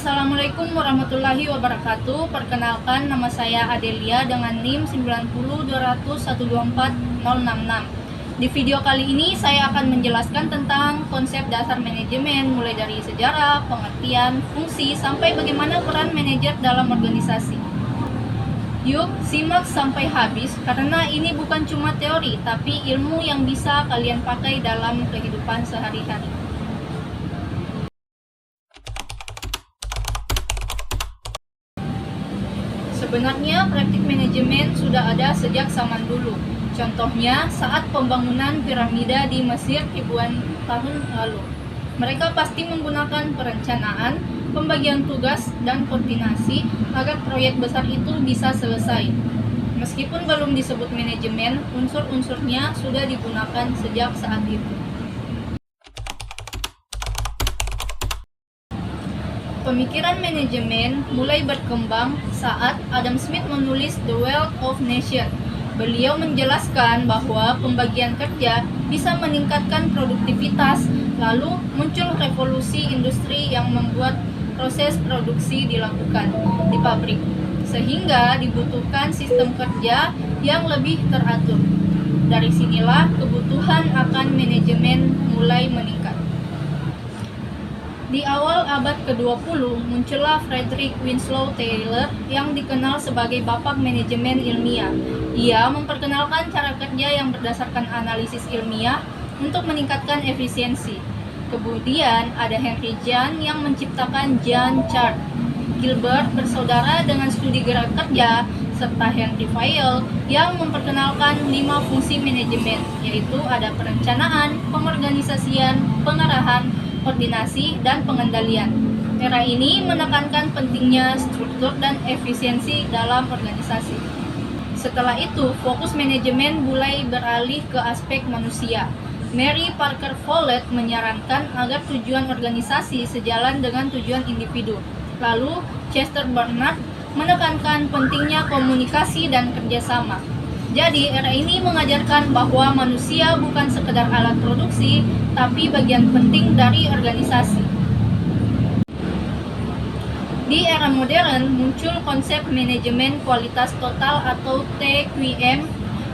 Assalamualaikum warahmatullahi wabarakatuh. Perkenalkan, nama saya Adelia dengan NIM 90201240066. Di video kali ini saya akan menjelaskan tentang konsep dasar manajemen, mulai dari sejarah, pengertian, fungsi, sampai bagaimana peran manajer dalam organisasi. Yuk, simak sampai habis karena ini bukan cuma teori, tapi ilmu yang bisa kalian pakai dalam kehidupan sehari-hari. Sebenarnya praktik manajemen sudah ada sejak zaman dulu. Contohnya saat pembangunan piramida di Mesir ribuan tahun lalu. Mereka pasti menggunakan perencanaan, pembagian tugas, dan koordinasi agar proyek besar itu bisa selesai. Meskipun belum disebut manajemen, unsur-unsurnya sudah digunakan sejak saat itu. Pemikiran manajemen mulai berkembang saat Adam Smith menulis The Wealth of Nations. Beliau menjelaskan bahwa pembagian kerja bisa meningkatkan produktivitas, lalu muncul revolusi industri yang membuat proses produksi dilakukan di pabrik, sehingga dibutuhkan sistem kerja yang lebih teratur. Dari sinilah kebutuhan akan manajemen mulai meningkat. Di awal abad ke-20, muncullah Frederick Winslow Taylor yang dikenal sebagai bapak manajemen ilmiah. Ia memperkenalkan cara kerja yang berdasarkan analisis ilmiah untuk meningkatkan efisiensi. Kemudian ada Henry John yang menciptakan Gantt chart. Gilbert bersaudara dengan studi gerak kerja, serta Henry Fayol yang memperkenalkan 5 fungsi manajemen, yaitu ada perencanaan, pengorganisasian, pengarahan, koordinasi, dan pengendalian. Era ini menekankan pentingnya struktur dan efisiensi dalam organisasi. Setelah itu, fokus manajemen mulai beralih ke aspek manusia. Mary Parker Follett menyarankan agar tujuan organisasi sejalan dengan tujuan individu. Lalu, Chester Barnard menekankan pentingnya komunikasi dan kerjasama. Jadi, era ini mengajarkan bahwa manusia bukan sekedar alat produksi, tapi bagian penting dari organisasi. Di era modern, muncul konsep manajemen kualitas total atau TQM.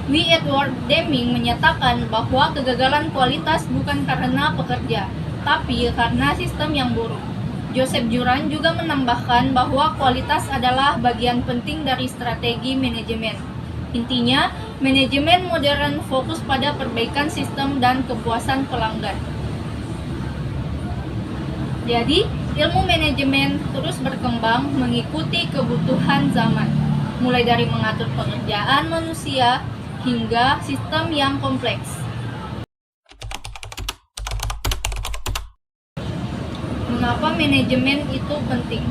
W. Edward Deming menyatakan bahwa kegagalan kualitas bukan karena pekerja, tapi karena sistem yang buruk. Joseph Juran juga menambahkan bahwa kualitas adalah bagian penting dari strategi manajemen. Intinya, manajemen modern fokus pada perbaikan sistem dan kepuasan pelanggan. Jadi, ilmu manajemen terus berkembang mengikuti kebutuhan zaman, mulai dari mengatur pekerjaan manusia hingga sistem yang kompleks. Mengapa manajemen itu penting?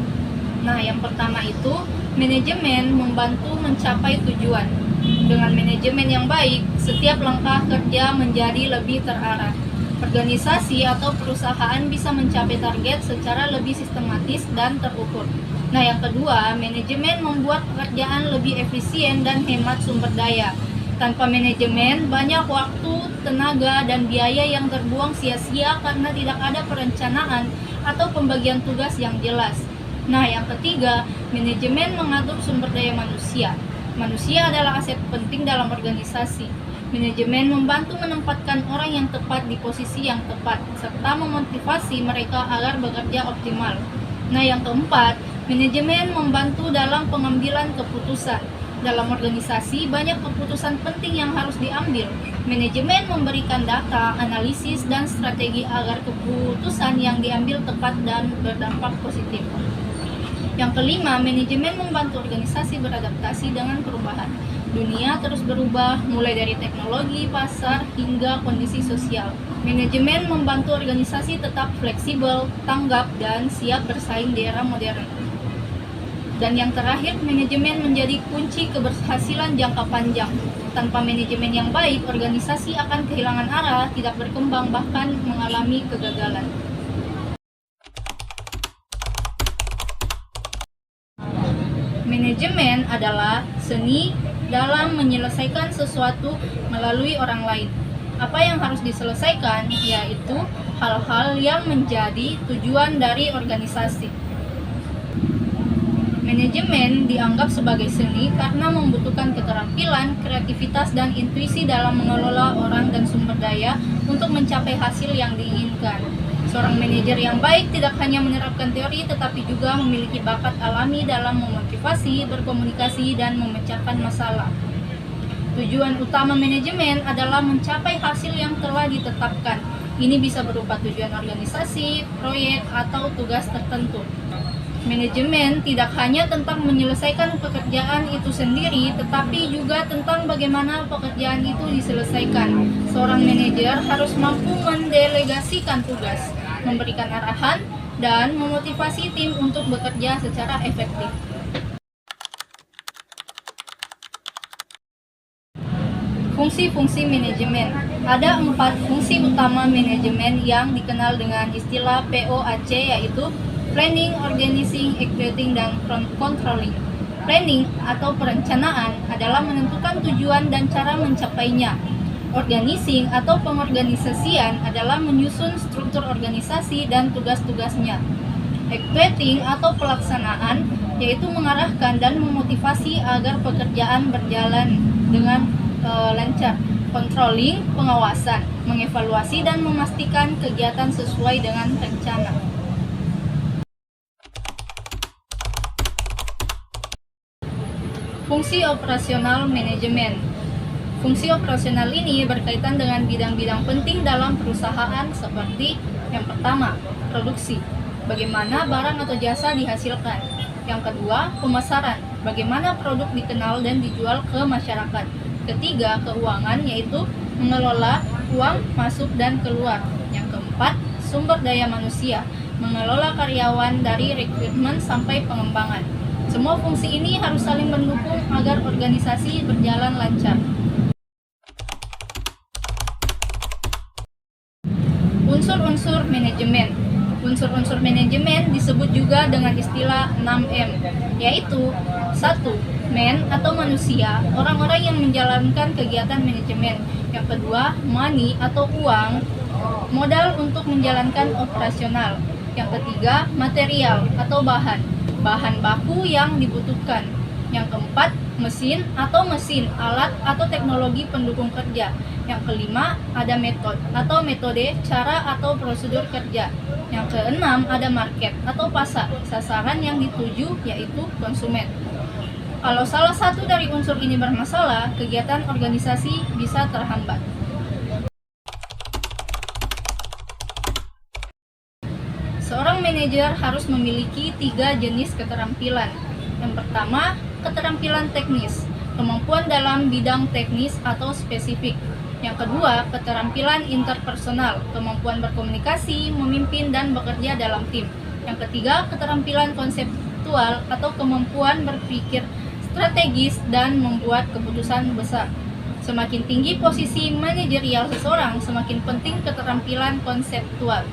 Nah, yang pertama itu, manajemen membantu mencapai tujuan. Dengan manajemen yang baik, setiap langkah kerja menjadi lebih terarah. Organisasi atau perusahaan bisa mencapai target secara lebih sistematis dan terukur. Nah, yang kedua, manajemen membuat pekerjaan lebih efisien dan hemat sumber daya. Tanpa manajemen, banyak waktu, tenaga, dan biaya yang terbuang sia-sia karena tidak ada perencanaan atau pembagian tugas yang jelas. Nah, yang ketiga, manajemen mengatur sumber daya manusia. Manusia adalah aset penting dalam organisasi. Manajemen membantu menempatkan orang yang tepat di posisi yang tepat, serta memotivasi mereka agar bekerja optimal. Nah, yang keempat, manajemen membantu dalam pengambilan keputusan. Dalam organisasi, banyak keputusan penting yang harus diambil. Manajemen memberikan data, analisis, dan strategi agar keputusan yang diambil tepat dan berdampak positif. Yang kelima, manajemen membantu organisasi beradaptasi dengan perubahan. Dunia terus berubah, mulai dari teknologi, pasar, hingga kondisi sosial. Manajemen membantu organisasi tetap fleksibel, tanggap, dan siap bersaing di era modern. Dan yang terakhir, manajemen menjadi kunci keberhasilan jangka panjang. Tanpa manajemen yang baik, organisasi akan kehilangan arah, tidak berkembang, bahkan mengalami kegagalan. Manajemen adalah seni dalam menyelesaikan sesuatu melalui orang lain. Apa yang harus diselesaikan yaitu hal-hal yang menjadi tujuan dari organisasi. Manajemen dianggap sebagai seni karena membutuhkan keterampilan, kreativitas, dan intuisi dalam mengelola orang dan sumber daya untuk mencapai hasil yang diinginkan. Seorang manajer yang baik tidak hanya menerapkan teori tetapi juga memiliki bakat alami dalam memotivasi, berkomunikasi, dan memecahkan masalah. Tujuan utama manajemen adalah mencapai hasil yang telah ditetapkan. Ini bisa berupa tujuan organisasi, proyek, atau tugas tertentu. Manajemen tidak hanya tentang menyelesaikan pekerjaan itu sendiri, tetapi juga tentang bagaimana pekerjaan itu diselesaikan. Seorang manajer harus mampu mendelegasikan tugas, memberikan arahan, dan memotivasi tim untuk bekerja secara efektif. Fungsi-fungsi manajemen. Ada 4 fungsi utama manajemen yang dikenal dengan istilah POAC, yaitu Planning, Organizing, Executing, dan Controlling. Planning atau perencanaan adalah menentukan tujuan dan cara mencapainya. Organizing atau pengorganisasian adalah menyusun struktur organisasi dan tugas-tugasnya. Executing atau pelaksanaan yaitu mengarahkan dan memotivasi agar pekerjaan berjalan dengan lancar. Controlling, pengawasan, mengevaluasi dan memastikan kegiatan sesuai dengan rencana. Fungsi operasional manajemen. Fungsi operasional ini berkaitan dengan bidang-bidang penting dalam perusahaan seperti yang pertama, produksi, bagaimana barang atau jasa dihasilkan. Yang kedua, pemasaran, bagaimana produk dikenal dan dijual ke masyarakat. Ketiga, keuangan, yaitu mengelola uang masuk dan keluar. Yang keempat, sumber daya manusia, mengelola karyawan dari rekrutmen sampai pengembangan. Semua fungsi ini harus saling mendukung agar organisasi berjalan lancar. Unsur-unsur manajemen. Unsur-unsur manajemen disebut juga dengan istilah 6M, yaitu 1. Man atau manusia, orang-orang yang menjalankan kegiatan manajemen. Yang kedua, money atau uang, modal untuk menjalankan operasional. Yang ketiga, material atau bahan baku yang dibutuhkan. Yang keempat, mesin atau mesin, alat atau teknologi pendukung kerja. Yang kelima, ada metode, cara atau prosedur kerja. Yang keenam, ada market atau pasar, sasaran yang dituju yaitu konsumen. Kalau salah satu dari unsur ini bermasalah, kegiatan organisasi bisa terhambat. Seorang manajer harus memiliki 3 jenis keterampilan. Yang pertama, keterampilan teknis, kemampuan dalam bidang teknis atau spesifik. Yang kedua, keterampilan interpersonal, kemampuan berkomunikasi, memimpin, dan bekerja dalam tim. Yang ketiga, keterampilan konseptual atau kemampuan berpikir strategis dan membuat keputusan besar. Semakin tinggi posisi manajerial seseorang, semakin penting keterampilan konseptual.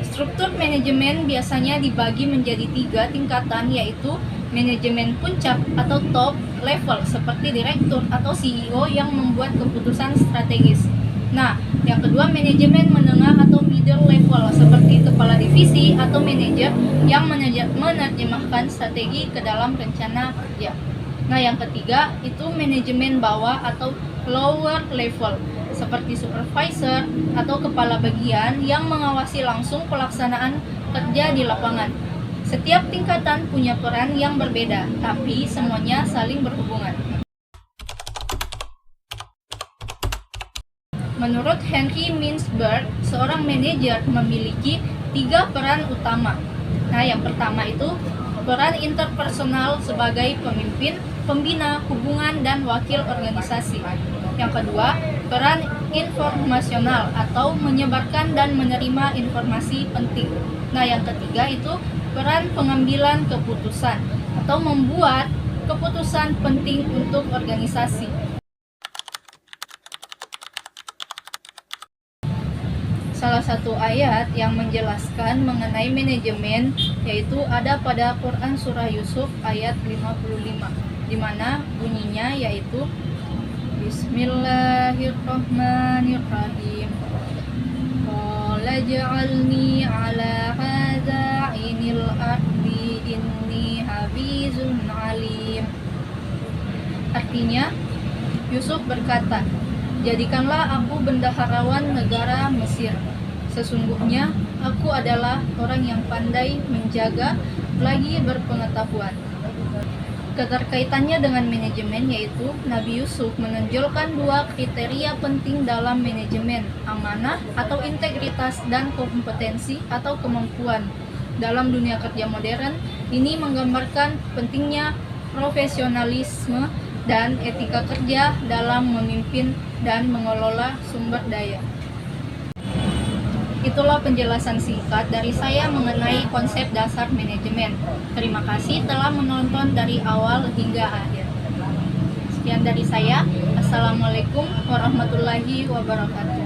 Struktur manajemen biasanya dibagi menjadi 3 tingkatan, yaitu manajemen puncak atau top level seperti direktur atau CEO yang membuat keputusan strategis. Nah, yang kedua manajemen menengah atau middle level seperti kepala divisi atau manajer yang menerjemahkan strategi ke dalam rencana kerja. Nah, yang ketiga itu manajemen bawah atau lower level seperti supervisor atau kepala bagian yang mengawasi langsung pelaksanaan kerja di lapangan. Setiap tingkatan punya peran yang berbeda, tapi semuanya saling berhubungan. Menurut Henry Mintzberg, seorang manajer memiliki 3 peran utama. Nah, yang pertama itu peran interpersonal sebagai pemimpin, pembina, hubungan, dan wakil organisasi. Yang kedua, peran informasional atau menyebarkan dan menerima informasi penting. Nah, yang ketiga itu peran pengambilan keputusan atau membuat keputusan penting untuk organisasi. Salah satu ayat yang menjelaskan mengenai manajemen yaitu ada pada Quran Surah Yusuf ayat 55, di mana bunyinya yaitu Bismillahirrahmanirrahim. qala ja'alni ala hadza'inil ardi inni hafizun alim. Artinya, Yusuf berkata, jadikanlah aku bendaharawan negara Mesir. Sesungguhnya aku adalah orang yang pandai menjaga lagi berpengetahuan. Keterkaitannya dengan manajemen yaitu Nabi Yusuf menonjolkan dua kriteria penting dalam manajemen, amanah atau integritas dan kompetensi atau kemampuan. Dalam dunia kerja modern, ini menggambarkan pentingnya profesionalisme dan etika kerja dalam memimpin dan mengelola sumber daya. Itulah penjelasan singkat dari saya mengenai konsep dasar manajemen. Terima kasih telah menonton dari awal hingga akhir. Sekian dari saya. Assalamualaikum warahmatullahi wabarakatuh.